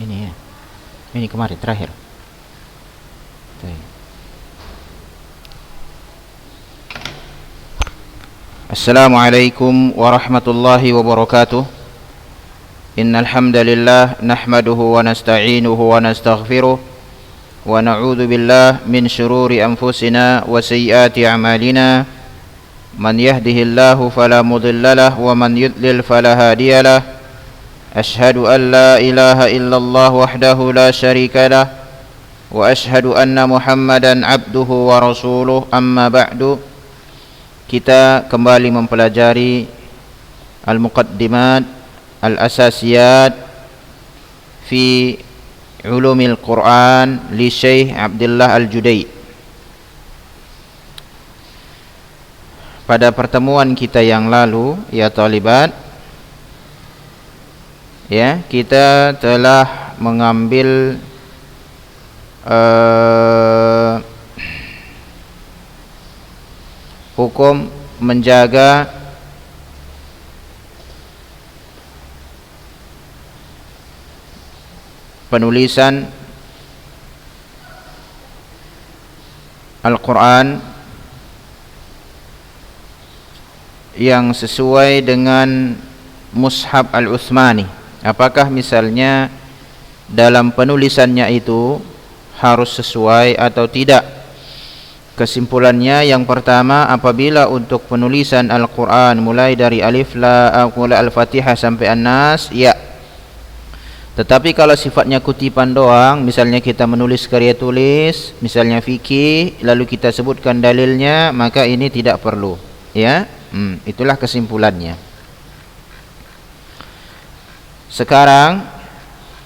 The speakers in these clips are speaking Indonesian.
ini ya. Ini kemarin terakhir. Baik. Assalamualaikum warahmatullahi wabarakatuh. Innal hamdalillah nahmaduhu wa nasta'inuhu wa nastaghfiruh wa na'udzu billah min shururi anfusina wa sayyiati a'malina. Man yahdihillahu fala mudhillalah wa man yudlil fala hadiyalah. Ashhadu an la ilaha illallah wahdahu la syarika lah wa ashhadu anna Muhammadan abduhu wa rasuluh. Amma ba'du. Kita kembali mempelajari al-muqaddimat al-asasiyat fi ulumil Quran li Syekh Abdullah Al-Judai. Pada pertemuan kita yang lalu, ya talibat, ya, kita telah mengambil hukum menjaga penulisan Al-Quran yang sesuai dengan Mushaf Al-Utsmani. Apakah misalnya dalam penulisannya itu harus sesuai atau tidak? Kesimpulannya yang pertama, apabila untuk penulisan Al-Quran mulai dari Alif mulai Al-Fatihah sampai An-Nas, ya. Tetapi kalau sifatnya kutipan doang, misalnya kita menulis karya tulis, misalnya fikih, lalu kita sebutkan dalilnya, maka ini tidak perlu, ya. Itulah kesimpulannya. Sekarang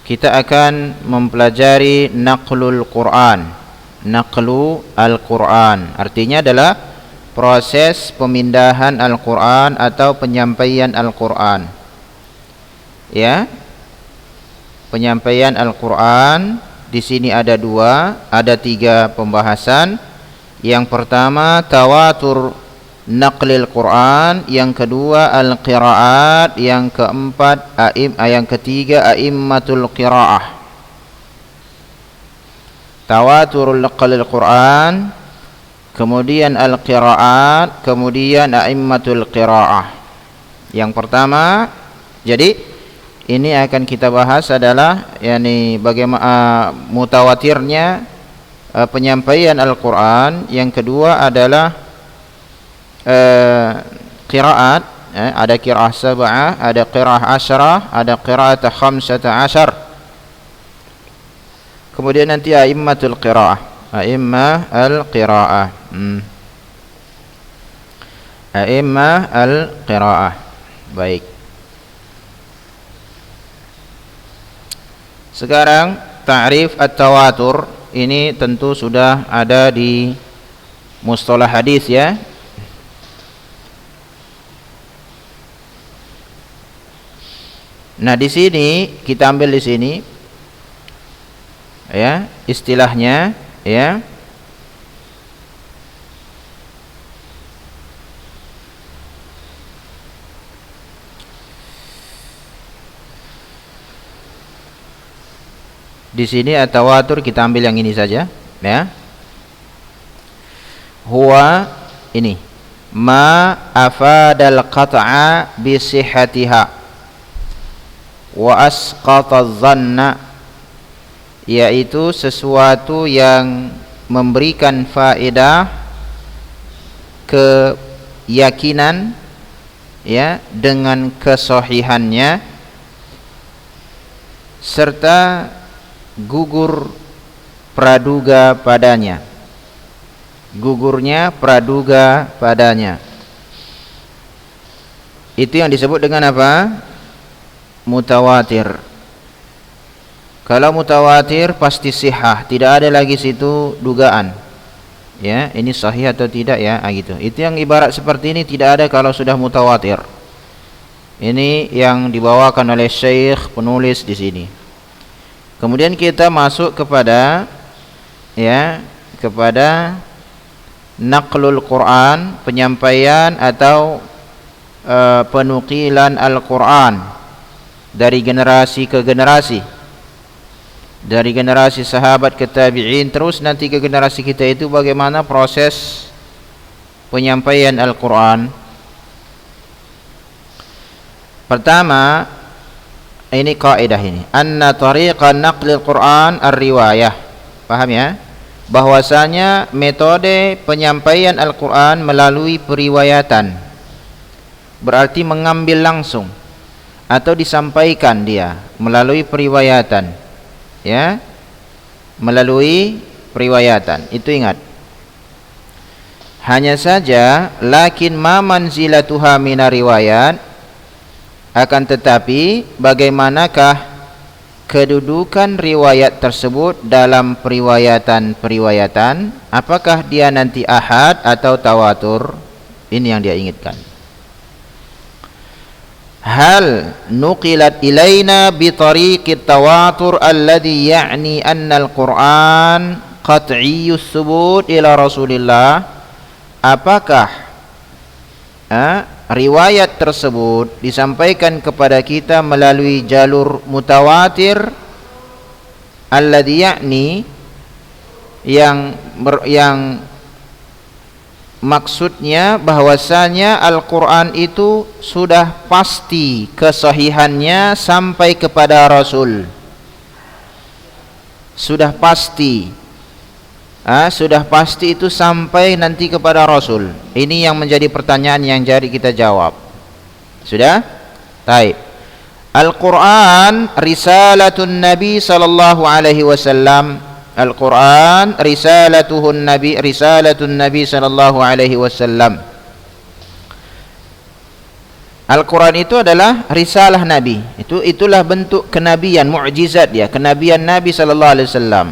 kita akan mempelajari naqlul Quran. Naqlu Al-Quran artinya adalah proses pemindahan Al-Quran atau penyampaian Al-Quran. Ya, penyampaian Al-Quran di sini ada tiga pembahasan. Yang pertama tawatur naqlil Quran, yang kedua al-qiraat, yang keempat yang ketiga a'immatul qiraah. Tawaturul naqlil Quran, kemudian al-qiraat, kemudian a'immatul qiraah. Yang pertama, jadi ini akan kita bahas adalah yakni bagaimana mutawatirnya penyampaian Al-Quran. Yang kedua adalah qiraat, ada qiraah sab'ah, ada qiraah asyarah, ada qiraat khamsata asyar. Kemudian nanti a'immatul qiraah, a'immah al-qiraah, a'immah al-qiraah. Baik. Sekarang ta'rif at-tawatur ini tentu sudah ada di mustalah hadis, ya. Nah, di sini kita ambil di sini, ya, istilahnya, ya. Di sini at-tawatur kita ambil yang ini saja, ya. Huwa ini ma afadal qat'a bi sihhatiha wa asqata dhanna, yaitu sesuatu yang memberikan faedah keyakinan, ya, dengan kesahihannya serta gugur praduga padanya, gugurnya praduga padanya. Itu yang disebut dengan apa? Mutawatir. Kalau mutawatir pasti sihah, tidak ada lagi situ dugaan, ya, ini sahih atau tidak, ya, gitu. Itu yang ibarat seperti ini tidak ada kalau sudah mutawatir. Ini yang dibawakan oleh Syekh penulis di sini. Kemudian kita masuk kepada, ya, kepada naqlul Quran, penyampaian atau penukilan Al-Quran dari generasi ke generasi. dari generasi sahabat ke tabi'in, terus nanti ke generasi kita itu bagaimana proses penyampaian Al-Quran. Pertama, ini kaidah ini, anna tariqa naqlil Quran ar-riwayah. Paham ya? Bahwasanya metode penyampaian Al-Quran melalui periwayatan, berarti mengambil langsung atau disampaikan dia melalui periwayatan, ya, melalui periwayatan. Itu ingat. Hanya saja, lakin ma manzilatuha mina riwayat, akan tetapi bagaimanakah kedudukan riwayat tersebut dalam periwayatan-periwayatan? Apakah dia nanti ahad atau tawatur? Ini yang dia inginkan. Hal nuqilat ilaina bi tariqit tawatur alladhi ya'ni anna al-Qur'an qat'iyyus subut ila Rasulillah. Apakah riwayat tersebut disampaikan kepada kita melalui jalur mutawatir, alladhi ya'ni, yang maksudnya bahwasanya Al-Quran itu sudah pasti kesahihannya sampai kepada Rasul. Sudah pasti itu sampai nanti kepada Rasul. Ini yang menjadi pertanyaan yang jadi kita jawab. Sudah? Baik. Al-Quran risalatun Nabi sallallahu alaihi wasallam. Al-Quran risalatun Nabi sallallahu alaihi wasallam. Al-Quran itu adalah risalah Nabi. Itulah bentuk kenabian, mukjizat dia, kenabian Nabi sallallahu alaihi wasallam.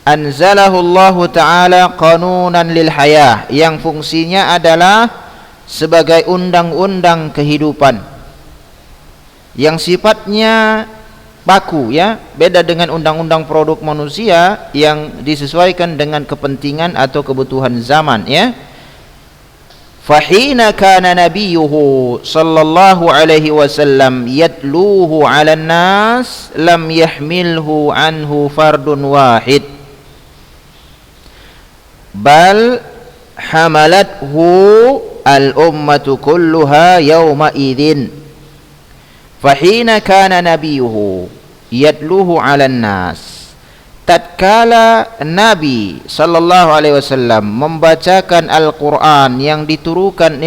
Anzalahu Allah Ta'ala qanunan lil hayah, yang fungsinya adalah sebagai undang-undang kehidupan, yang sifatnya baku, ya, beda dengan undang-undang produk manusia yang disesuaikan dengan kepentingan atau kebutuhan zaman, ya. Fahina kana nabiyuhu sallallahu alaihi wasallam yatluhu 'alan nas lam yahmilhu anhu fardun wahid, bal hamalathu al-ummatu kulluha yawma idin. Fahina kana nabiyuhu yatluhu 'alan nas, tatkala Nabi sallallahu alaihi wasallam membacakan Al-Qur'an yang diturunkan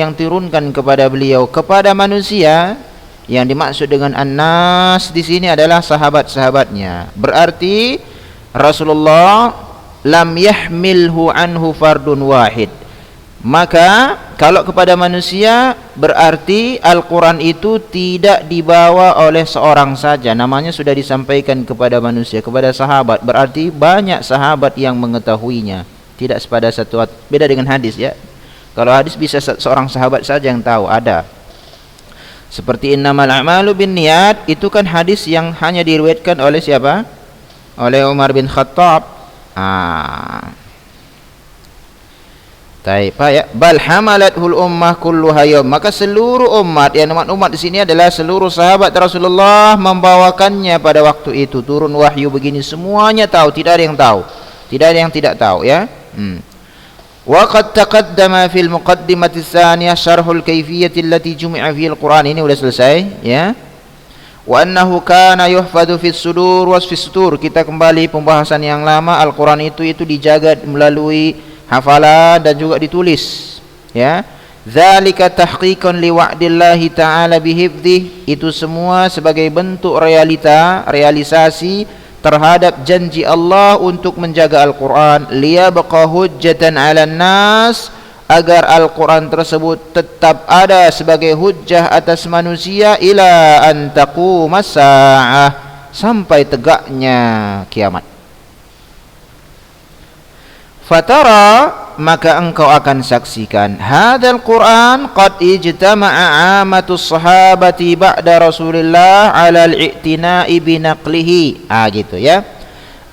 kepada beliau kepada manusia, yang dimaksud dengan an-nas di sini adalah sahabat-sahabatnya. Berarti Rasulullah lam yahmilhu anhu fardun wahid. Maka kalau kepada manusia berarti Al-Quran itu tidak dibawa oleh seorang saja, namanya sudah disampaikan kepada manusia, kepada sahabat. Berarti banyak sahabat yang mengetahuinya, tidak sepada satu. Beda dengan hadis, ya. Kalau hadis bisa seorang sahabat saja yang tahu, ada. Seperti innamal a'malu binniyat, itu kan hadis yang hanya diriwayatkan oleh siapa? Oleh Umar bin Khattab. Taib, ya. Bal hamalathul ummah kulluha yawm, maka seluruh umat, yang umat di sini adalah seluruh sahabat Rasulullah, membawakannya pada waktu itu. Turun wahyu begini, semuanya tahu, tidak ada yang tahu, tidak ada yang tidak tahu, ya. Wa qad taqaddama fil muqaddimati tsaniyah syarhul kayfiyyati allati jumi'a fil Qur'an. Ini sudah selesai, ya. Wa annahu kana yuhfadhu fis sudur was fis sutur. Kita kembali pembahasan yang lama. Al-Quran itu dijaga melalui hafalan dan juga ditulis, ya. Dzalika tahqiqan li wa'dillahi ta'ala bihifdhi. Itu semua sebagai bentuk realisasi terhadap janji Allah untuk menjaga Al-Quran. Liyabqa hujjatan 'alan nas, agar Al-Quran tersebut tetap ada sebagai hujjah atas manusia, ila an taqumas sa'ah, sampai tegaknya kiamat. Fatara, maka engkau akan saksikan, hadzal Quran qad ijtama'a 'amatus sahabati ba'da Rasulillah 'ala al-i'tina'i bi naqlihi. Gitu, ya.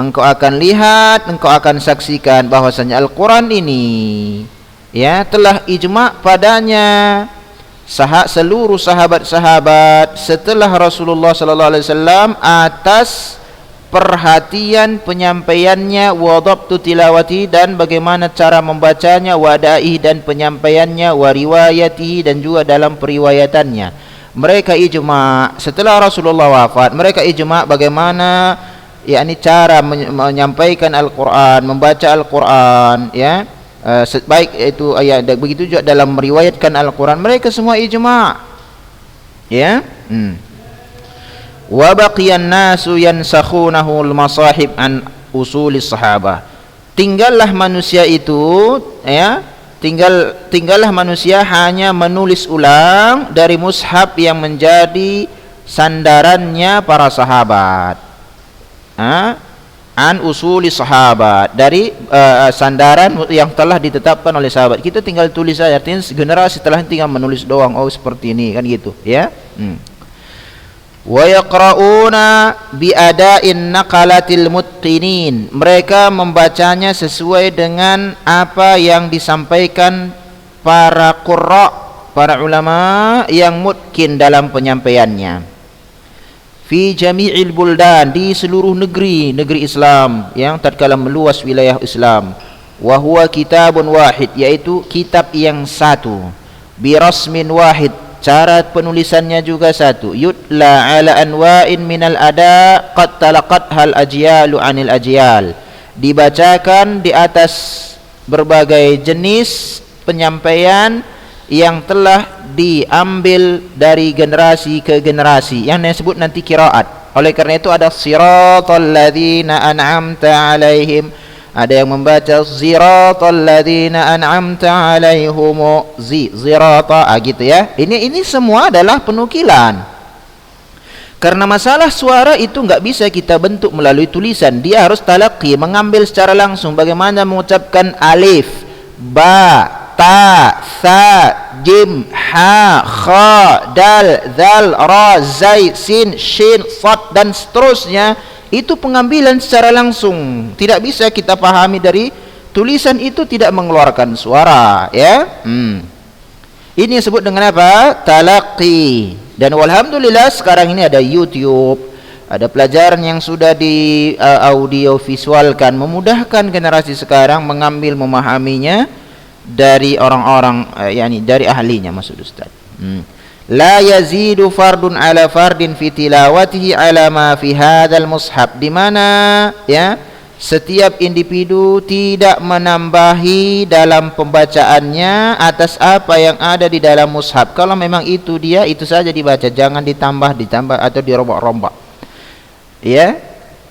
Engkau akan lihat, engkau akan saksikan bahwasanya Al-Quran ini, ya, telah ijma' padanya seluruh sahabat-sahabat setelah Rasulullah sallallahu alaihi wasallam atas perhatian penyampaiannya, wa dhabtu tilawati, dan bagaimana cara membacanya, wa da'i, dan penyampaiannya, wa riwayatihi, dan juga dalam periwayatannya. Mereka ijma' setelah Rasulullah wafat, mereka ijma' bagaimana yakni cara menyampaikan Al-Qur'an, membaca Al-Qur'an, ya. Baik itu ayat, begitu juga dalam meriwayatkan Al-Qur'an, mereka semua ijma', ya. Wa baqiyan nasu yansakhunahu al-masahib an usulis sahabah. Tinggallah manusia itu, ya, tinggallah manusia hanya menulis ulang dari mushaf yang menjadi sandarannya para sahabat. An usuli sahabat, dari sandaran yang telah ditetapkan oleh sahabat. Kita tinggal tulis saja, artinya generasi setelah tinggal menulis doang, oh seperti ini kan gitu, ya. Wa yaqra'una bi ada'in naqalatil mutqinin. Mereka membacanya sesuai dengan apa yang disampaikan para qurra, para ulama yang mutqin dalam penyampaiannya. Fi jami'il buldan, di seluruh negeri Islam yang tatkala meluas wilayah Islam. Wa huwa kitabun wahid, yaitu kitab yang satu. Bi rasmin wahid, cara penulisannya juga satu. Yutla ala anwa'in minal ada qad talaqat hal ajyalu anil ajyal, dibacakan di atas berbagai jenis penyampaian yang telah diambil dari generasi ke generasi, yang disebut nanti qiraat. Oleh karena itu ada siratal ladzina an'amta alaihim, ada yang membaca siratal ladzina an'amta alaihim, zirata, gitu ya. Ini semua adalah penukilan. Karena masalah suara itu enggak bisa kita bentuk melalui tulisan, dia harus talaqi, mengambil secara langsung. Bagaimana mengucapkan alif, ba, ta, tha, jim, ha, kha, dal, zal, ra, zai, sin, shin, sad, dan seterusnya. Itu pengambilan secara langsung, tidak bisa kita pahami dari tulisan, itu tidak mengeluarkan suara, ya. Ini disebut dengan apa? Talaqi. Dan walhamdulillah sekarang ini ada YouTube, ada pelajaran yang sudah di audio visualkan, memudahkan generasi sekarang mengambil, memahaminya dari orang-orang, yakni dari ahlinya, maksud Ustaz. La yazidu fardun ala fardin fi tilawatihi ala ma fi hadzal mushaf, di mana, ya, setiap individu tidak menambahi dalam pembacaannya atas apa yang ada di dalam mushaf. Kalau memang itu dia, itu saja dibaca, jangan ditambah atau dirombak-rombak, ya.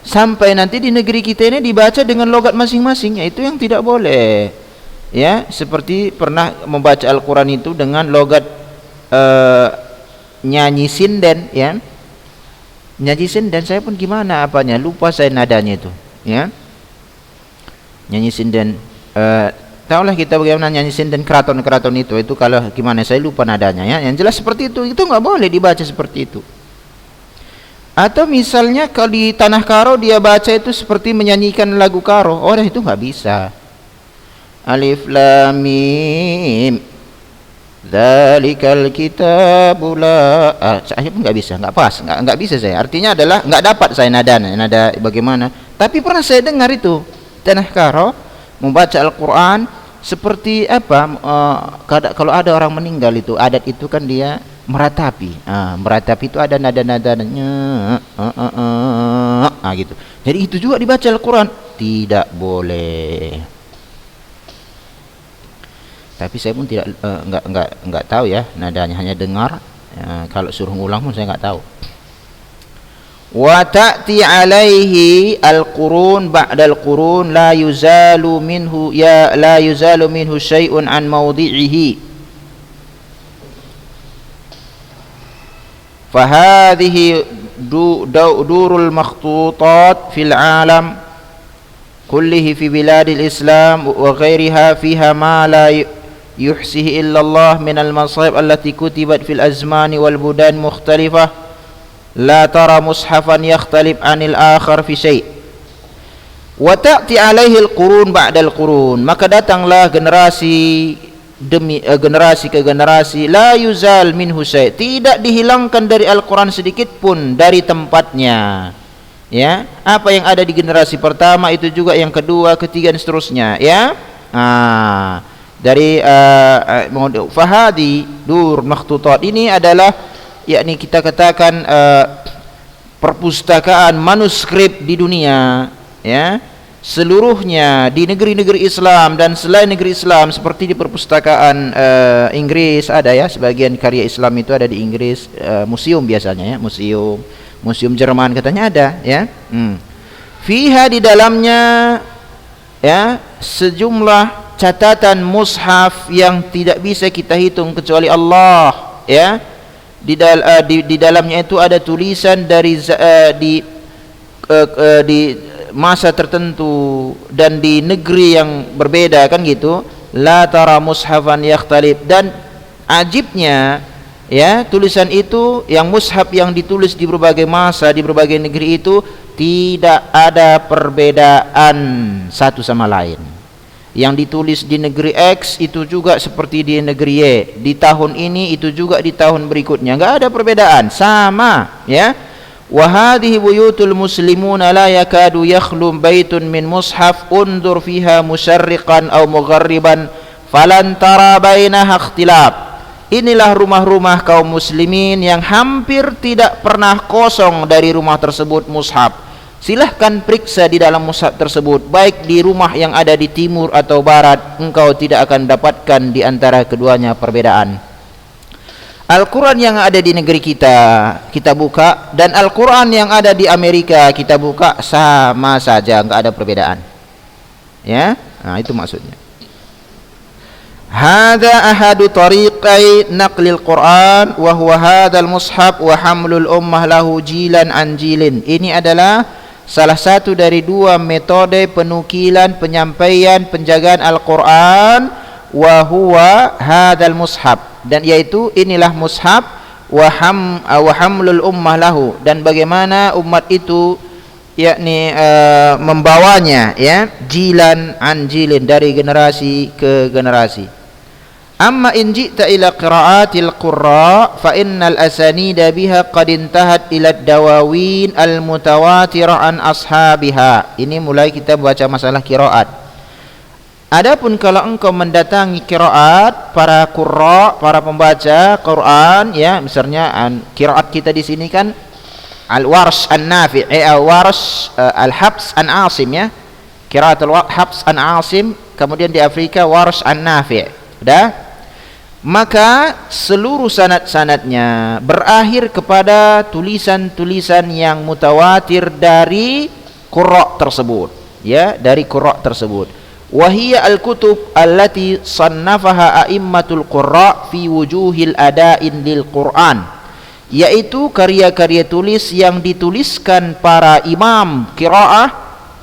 Sampai nanti di negeri kita ini dibaca dengan logat masing-masing, itu yang tidak boleh. Ya, seperti pernah membaca Al-Quran itu dengan logat nyanyi sinden, ya. Nyanyi sinden, saya pun gimana apanya, lupa saya nadanya itu, ya. Nyanyi sinden, tahulah kita bagaimana nyanyi sinden keraton itu kalau gimana saya lupa nadanya, ya. Yang jelas seperti itu nggak boleh dibaca seperti itu. Atau misalnya kalau di tanah karo dia baca itu seperti menyanyikan lagu karo, itu nggak bisa. Alif lam mim dzalikal kitabu la, saya pun nggak bisa, nggak pas, nggak bisa saya. Artinya adalah nggak dapat saya nada bagaimana. Tapi pernah saya dengar itu tanah karo membaca Al-Quran seperti apa, kalau ada orang meninggal itu adat itu kan dia meratapi. Meratapi itu ada nada-nadanya, gitu. Jadi itu juga dibaca Al-Quran tidak boleh. Tapi saya pun tidak enggak tahu ya nadanya, hanya dengar. Kalau suruh ngulang pun saya enggak tahu. Wa ta'ti alaihi al-qurun ba'da al-qurun la yuzalu minhu syai'un an mawdi'ihi. Fa hadhihi durul makhtutat fil alam kullihi fi biladil Islam wa ghairiha fiha ma la yuhsihi illallah minal masahib allati kutibat fil azmani wal budan mukhtalifah la tara mushafan yakhtalif anil akhar fi syai'. Wa ta'ti alaihi al-qurun ba'da al-qurun, maka datanglah generasi demi generasi ke generasi, la yuzal minhu syai', tidak dihilangkan dari Al-Quran sedikit pun dari tempatnya. Ya, apa yang ada di generasi pertama itu juga yang kedua, ketiga dan seterusnya, ya. Dari fahadi dur makhtutat ini adalah yakni kita katakan perpustakaan manuskrip di dunia, ya, seluruhnya di negeri-negeri Islam dan selain negeri Islam, seperti di perpustakaan Inggris ada, ya, sebagian karya Islam itu ada di Inggris, museum biasanya, ya, museum Jerman katanya ada, ya. Fiha, di dalamnya, ya, sejumlah catatan mushaf yang tidak bisa kita hitung kecuali Allah, ya. Di dalamnya itu ada tulisan dari di masa tertentu dan di negeri yang berbeda, kan gitu. La tara mushafan yakhtalif, dan ajibnya, ya, tulisan itu yang mushaf yang ditulis di berbagai masa di berbagai negeri itu tidak ada perbedaan satu sama lain. Yang ditulis di negeri X itu juga seperti di negeri Y, di tahun ini itu juga di tahun berikutnya, enggak ada perbedaan, sama, ya. Wa hadhihi buyutul muslimuna la yakadu yakhlu baitun min mushaf undur fiha musyarriqan aw mugharriban falan tara bainaha ikhtilaf. Inilah rumah-rumah kaum muslimin yang hampir tidak pernah kosong dari rumah tersebut mushaf. Silahkan periksa di dalam mushaf tersebut, baik di rumah yang ada di timur atau barat, engkau tidak akan dapatkan di antara keduanya perbedaan. Al-Quran yang ada di negeri kita buka, dan Al-Quran yang ada di Amerika kita buka, sama saja, enggak ada perbedaan, ya. Nah, itu maksudnya. Hadza ahadu tariqai naqlil Quran wa huwa hadzal mushaf wa hamlul ummah lahu jilan an jilin. Ini adalah salah satu dari dua metode penukilan, penyampaian, penjagaan Al-Quran, wa huwa hadzal mushaf, dan yaitu inilah mushaf, wa hamlul ummah lahu, dan bagaimana umat itu yakni membawanya, ya, jilan an jilin, dari generasi ke generasi. Amma in ji'ta ila qira'atil qurra fa innal asanida biha qad intahat ila dawawin al mutawatirah an ashabiha. Ini mulai kita baca masalah qiraat. Adapun kalau engkau mendatangi qiraat para qurra, para pembaca Quran, ya, misalnya qiraat kita di sini kan al-Warsh an-Nafi', al-Warsh al-Habs an Asim, ya. Qiraat al-Habs an Asim, kemudian di Afrika Warsh an-Nafi'. Sudah? Maka seluruh sanad-sanadnya berakhir kepada tulisan-tulisan yang mutawatir dari qurra tersebut, ya, dari qurra tersebut. Wahiyya al-kutub allati sannafaha a'immatul qurra fi wujuhil ada'in lil Qur'an, yaitu karya-karya tulis yang dituliskan para imam qiraah,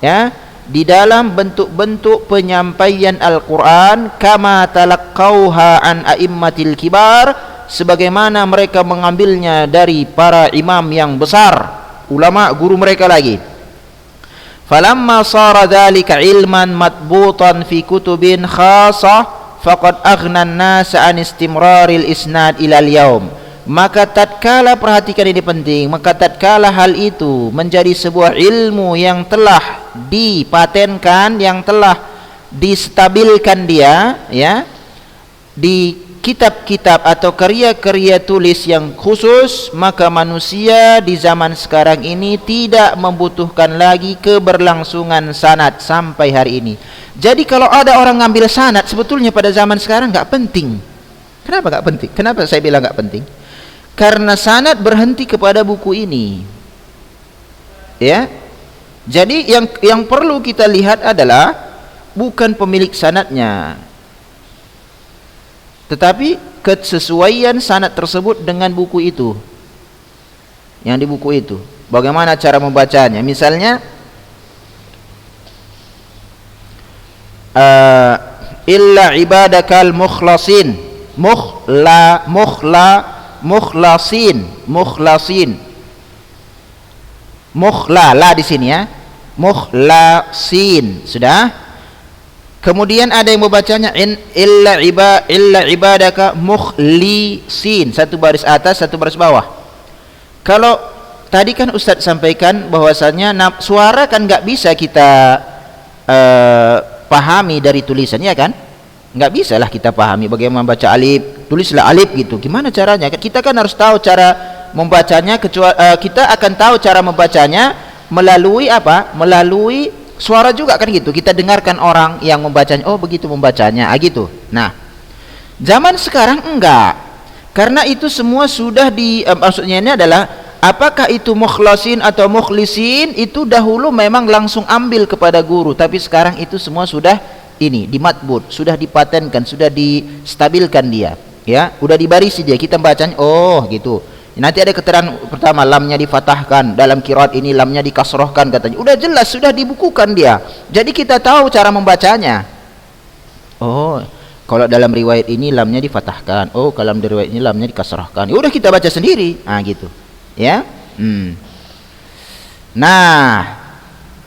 ya, di dalam bentuk-bentuk penyampaian Al-Quran, kama talaqqauha an a'immatil kibar, sebagaimana mereka mengambilnya dari para imam yang besar, ulama guru mereka lagi. Falamma sara dzalika ilman matbutan fi kutubin khassah faqad aghna an-nas an istimraril isnad ila al-yaum. Maka tatkala, perhatikan ini penting, maka tatkala hal itu menjadi sebuah ilmu yang telah dipatenkan, yang telah distabilkan dia, ya, di kitab-kitab atau karya-karya tulis yang khusus, maka manusia di zaman sekarang ini tidak membutuhkan lagi keberlangsungan sanad sampai hari ini. Jadi kalau ada orang ngambil sanad, sebetulnya pada zaman sekarang nggak penting. Kenapa nggak penting? Kenapa saya bilang nggak penting? Karena sanad berhenti kepada buku ini, ya. Jadi yang perlu kita lihat adalah bukan pemilik sanadnya, tetapi kesesuaian sanad tersebut dengan buku itu, yang di buku itu, bagaimana cara membacanya. Misalnya illa ibadakal mukhlasin, mukhlasin, mukhlala di sini, ya, mukhlasin, sudah. Kemudian ada yang membacanya illa ibadaka mukhlisin, satu baris atas, satu baris bawah. Kalau tadi kan Ustadz sampaikan bahwasanya suara kan nggak bisa kita pahami dari tulisannya kan, nggak bisa lah kita pahami bagaimana baca alif, tulislah alif gitu, gimana caranya? Kita kan harus tahu cara membacanya, kita akan tahu cara membacanya melalui apa? Melalui suara juga kan gitu, kita dengarkan orang yang membacanya, oh begitu membacanya, gitu. Nah, zaman sekarang enggak, karena itu semua sudah maksudnya ini adalah apakah itu mukhlasin atau mukhlisin, itu dahulu memang langsung ambil kepada guru, tapi sekarang itu semua sudah ini dimatbud, sudah dipatenkan, sudah distabilkan dia, ya, udah dibarisi dia, kita bacanya oh gitu. Nanti ada keterangan pertama, lamnya difatahkan, dalam qiraat ini lamnya dikasrohkan katanya, udah jelas, sudah dibukukan dia, jadi kita tahu cara membacanya. Oh, kalau dalam riwayat ini lamnya difatahkan, oh kalau dalam riwayat ini lamnya dikasrohkan, ya udah kita baca sendiri, gitu ya. Nah,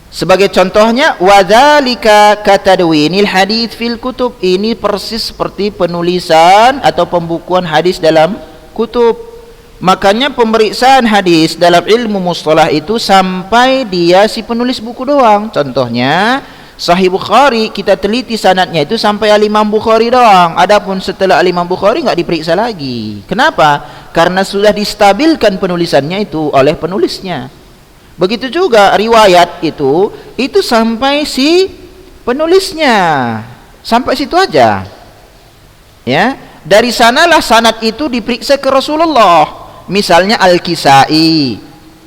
sebagai contohnya, wadzalika katadwinil hadits fil kutub, ini persis seperti penulisan atau pembukuan hadis dalam kutub. Makanya pemeriksaan hadis dalam ilmu mustalah itu sampai dia si penulis buku doang. Contohnya Sahih Bukhari, kita teliti sanadnya itu sampai Al-Imam Bukhari doang. Adapun setelah Al-Imam Bukhari nggak diperiksa lagi. Kenapa? Karena sudah distabilkan penulisannya itu oleh penulisnya. Begitu juga riwayat itu sampai si penulisnya, sampai situ aja. Ya, dari sanalah sanad itu diperiksa ke Rasulullah. Misalnya Al-Kisai,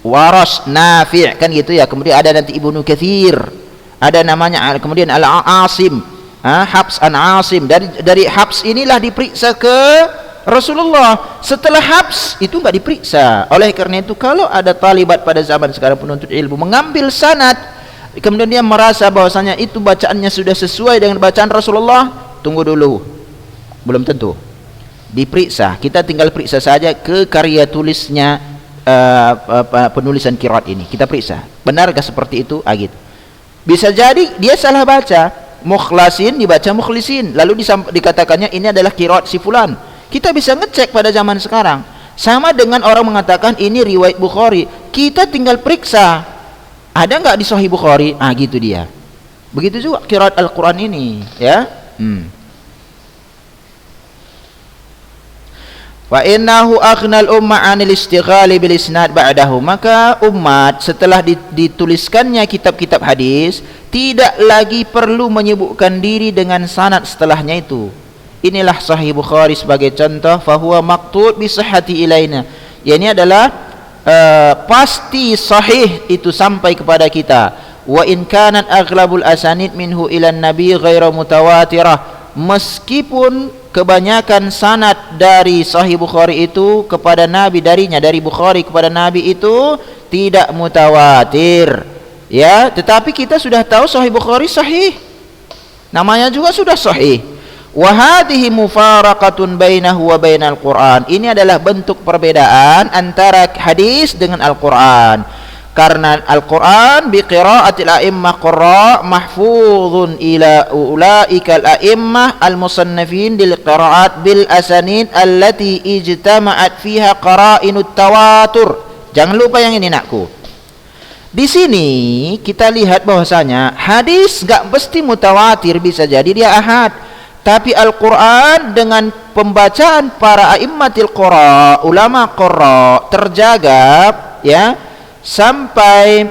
Waras, Nafi', kan gitu ya. Kemudian ada nanti Ibnu Katsir, ada namanya, kemudian Al-Asim, Habs an Asim. Dari Habs inilah diperiksa ke Rasulullah. Setelah Habs itu nggak diperiksa. Oleh karena itu, kalau ada talibat pada zaman sekarang penuntut ilmu mengambil sanad, kemudian dia merasa bahwasanya itu bacaannya sudah sesuai dengan bacaan Rasulullah, tunggu dulu, belum tentu. Diperiksa, kita tinggal periksa saja ke karya tulisnya penulisan qiraat ini, kita periksa benarkah seperti itu, gitu. Bisa jadi dia salah baca, mukhlasin dibaca mukhlisin, lalu dikatakannya ini adalah qiraat si fulan. Kita bisa ngecek pada zaman sekarang. Sama dengan orang mengatakan ini riwayat Bukhari, kita tinggal periksa ada nggak di Sahih Bukhari, gitu dia. Begitu juga qiraat Al-Quran ini, ya. Wa innahu aghnal umma 'anil istighali bil isnad ba'dahu, maka umat setelah dituliskannya kitab-kitab hadis tidak lagi perlu menyibukkan diri dengan sanad setelahnya itu. Inilah Sahih Bukhari sebagai contoh, fa huwa maqtud bi sihhati ilaina, ya, ini adalah pasti sahih itu sampai kepada kita. Wa in kanat aghlabul asanid minhu ila nabi ghairu mutawatirah, meskipun kebanyakan sanad dari Sahih Bukhari itu kepada Nabi, dari Bukhari kepada Nabi itu tidak mutawatir, ya, tetapi kita sudah tahu Sahih Bukhari sahih, namanya juga sudah sahih. Wa hadhihi mufaraqatun bainahu wa bainal Qur'an, ini adalah bentuk perbedaan antara hadis dengan Al-Qur'an. Karena Al-Quran biqiraatil a'immah qurra mahfuzun ila ulaika al-a'immah al-musannafin lil qiraat bil asanid allati ijtama'at fiha qara'inut tawatur. Jangan lupa yang ini, nakku. Di sini kita lihat bahwasanya hadis enggak mesti mutawatir, bisa jadi dia ahad. Tapi Al-Quran dengan pembacaan para a'immatil qurra, ulama qurra, terjaga, ya, sampai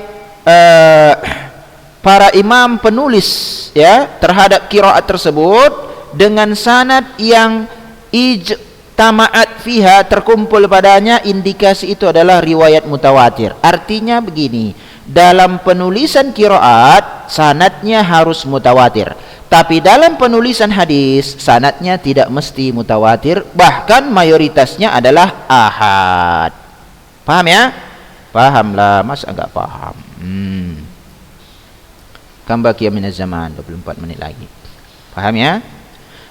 para imam penulis, ya, terhadap qiraat tersebut dengan sanad yang ijtama'at fiha, terkumpul padanya, indikasi itu adalah riwayat mutawatir. Artinya begini, dalam penulisan qiraat sanadnya harus mutawatir, tapi dalam penulisan hadis sanadnya tidak mesti mutawatir, bahkan mayoritasnya adalah ahad. Paham ya? Pahamlah, masa enggak paham? Kam baqiya minaz zaman, 24 menit lagi. Paham ya?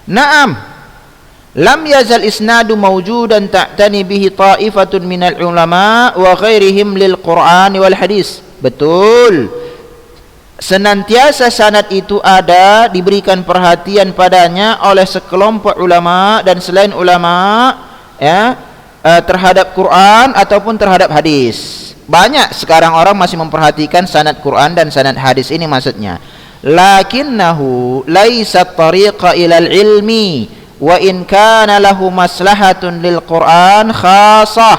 Naam. Lam yazal isnadu mawjudan ta'tani bihi ta'ifatun minal ulama wa ghairihim lil Qur'an wal hadis. Betul. Senantiasa sanad itu ada, diberikan perhatian padanya oleh sekelompok ulama dan selain ulama, ya, terhadap Quran ataupun terhadap hadis. Banyak sekarang orang masih memperhatikan sanad Quran dan sanad hadis, ini maksudnya. Lakinnahu laisa tariqa ilal ilmi wa in kana lahu maslahatun lil Quran khassah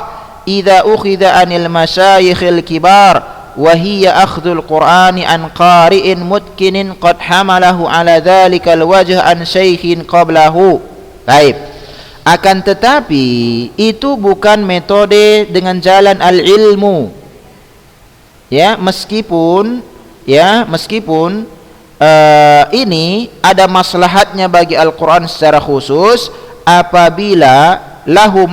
idza ukhidha anil masyayikhil kibar wa hiya akhdhul Qur'ani an qari'in mutkinin qad hamalahu ala dhalikal wajh an syaikhin qablahu. Baik. Akan tetapi itu bukan metode dengan jalan al-ilmu. Ya, meskipun ini ada maslahatnya bagi Al-Quran secara khusus apabila lahu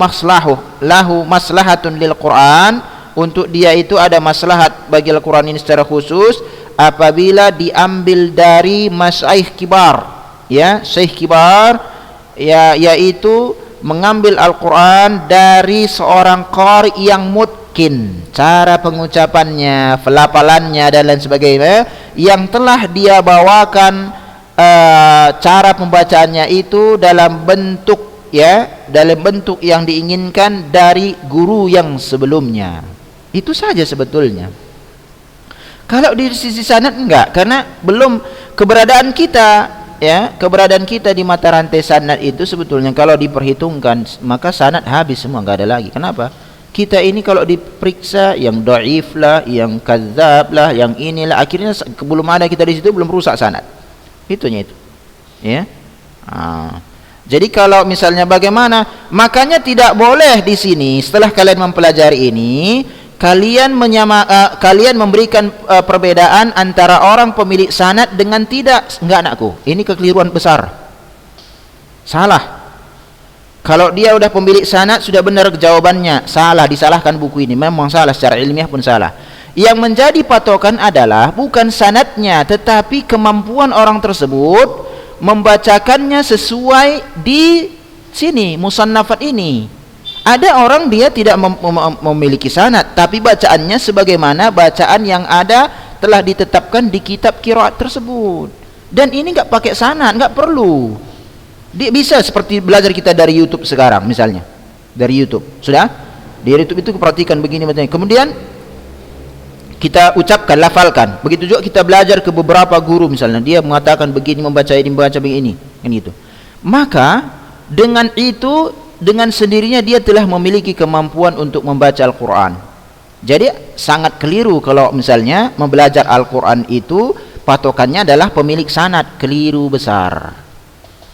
maslahatun lil Quran, untuk dia itu ada maslahat bagi Al-Quran ini secara khusus apabila diambil dari masyaikh kibar, ya, syekh kibar, ya, yaitu mengambil Al-Quran dari seorang qari yang mutkin, cara pengucapannya, pelafalannya dan lain sebagainya, yang telah dia bawakan cara pembacaannya itu dalam bentuk, ya, dalam bentuk yang diinginkan dari guru yang sebelumnya. Itu saja sebetulnya. Kalau di sisi sanad enggak, karena belum keberadaan kita, ya, keberadaan kita di mata rantai sanad itu sebetulnya kalau diperhitungkan maka sanad habis semua, enggak ada lagi. Kenapa? Kita ini kalau diperiksa yang dhaif lah, yang kadzab lah, yang inilah, akhirnya belum ada kita di situ, belum rusak sanad. Itunya itu. Ya. Jadi kalau misalnya bagaimana? Makanya tidak boleh di sini setelah kalian mempelajari ini kalian memberikan perbedaan antara orang pemilik sanad dengan tidak. Enggak, anakku, ini kekeliruan besar, salah. Kalau dia udah pemilik sanad sudah benar jawabannya, salah, disalahkan buku ini, memang salah, secara ilmiah pun salah. Yang menjadi patokan adalah bukan sanadnya, tetapi kemampuan orang tersebut membacakannya sesuai di sini musannafat ini. Ada orang dia tidak memiliki sanad, tapi bacaannya sebagaimana bacaan yang ada telah ditetapkan di kitab qiraat tersebut. Dan ini enggak pakai sanad, enggak perlu. Dia bisa seperti belajar kita dari YouTube sekarang misalnya. Dari YouTube. Sudah? Di YouTube itu perhatikan begini macamnya. Kemudian kita ucapkan, lafalkan. Begitu juga kita belajar ke beberapa guru misalnya, dia mengatakan begini, membaca begini, kan gitu. Maka dengan itu, dengan sendirinya dia telah memiliki kemampuan untuk membaca Al-Quran. Jadi sangat keliru kalau misalnya membelajar Al-Quran itu patokannya adalah pemilik sanad. Keliru besar,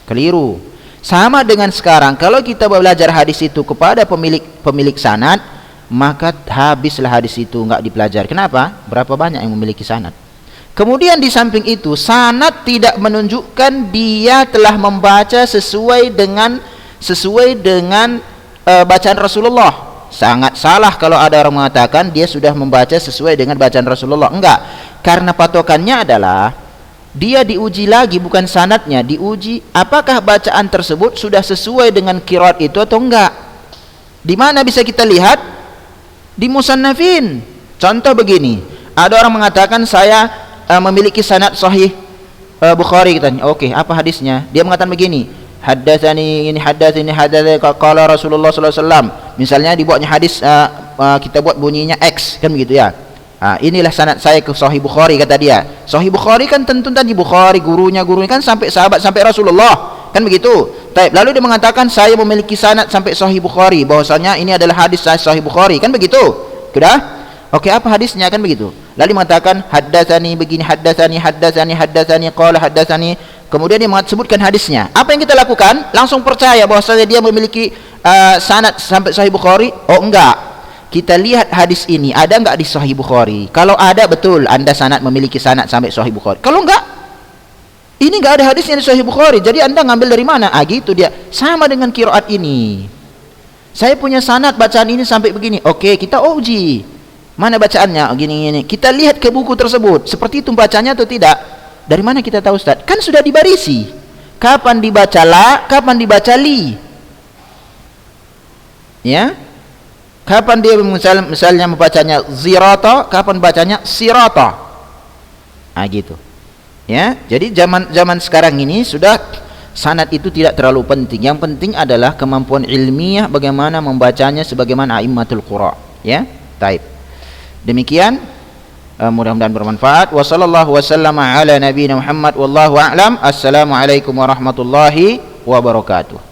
keliru. Sama dengan sekarang, kalau kita belajar hadis itu kepada pemilik sanad, maka habislah hadis itu, enggak dipelajari. Kenapa? Berapa banyak yang memiliki sanad. Kemudian di samping itu, sanad tidak menunjukkan dia telah membaca sesuai dengan bacaan Rasulullah. Sangat salah kalau ada orang mengatakan dia sudah membaca sesuai dengan bacaan Rasulullah. Enggak, karena patokannya adalah dia diuji lagi, bukan sanadnya, diuji apakah bacaan tersebut sudah sesuai dengan qiraat itu atau enggak. Di mana bisa kita lihat? Di musannafin. Contoh begini, ada orang mengatakan saya memiliki sanad sahih Bukhari, katanya. Oke, apa hadisnya? Dia mengatakan begini, haddatsani qala Rasulullah sallallahu alaihi wasallam. Misalnya dibuatnya hadis, kita buat bunyinya X, kan begitu ya. Inilah sanad saya ke Sahih Bukhari, kata dia. Sahih Bukhari kan tentu tadi Bukhari, gurunya kan sampai sahabat, sampai Rasulullah, kan begitu. Lalu dia mengatakan saya memiliki sanad sampai Sahih Bukhari, bahwasanya ini adalah hadis Sahih Bukhari, kan begitu. Sudah? Oke, apa hadisnya, kan begitu. Lalu mengatakan haddatsani begini, haddatsani qala haddatsani. Kemudian dia sebutkan hadisnya. Apa yang kita lakukan? Langsung percaya bahwasanya dia memiliki sanad sampai Sahih Bukhari? Oh, enggak. Kita lihat hadis ini ada enggak di Sahih Bukhari. Kalau ada, betul, Anda memiliki sanad sampai Sahih Bukhari. Kalau enggak, ini enggak ada hadisnya di Sahih Bukhari, jadi Anda ngambil dari mana? Gitu dia. Sama dengan qiraat ini. Saya punya sanad bacaan ini sampai begini. Oke, kita uji. Mana bacaannya? Gini. Kita lihat ke buku tersebut. Seperti itu bacanya atau tidak? Dari mana kita tahu, Ustaz? Kan sudah dibarisi. Kapan dibaca la, kapan dibaca li. Ya? Kapan dia misalnya membacanya zirata, kapan bacanya sirata. Gitu. Ya, jadi zaman sekarang ini sudah sanad itu tidak terlalu penting. Yang penting adalah kemampuan ilmiah bagaimana membacanya sebagaimana a'immatul qura, ya. Taib. Demikian, mudah-mudahan bermanfaat. Wa sallallahu wasallama ala nabiyina Muhammad wallahu a'lam. Assalamualaikum warahmatullahi wabarakatuh.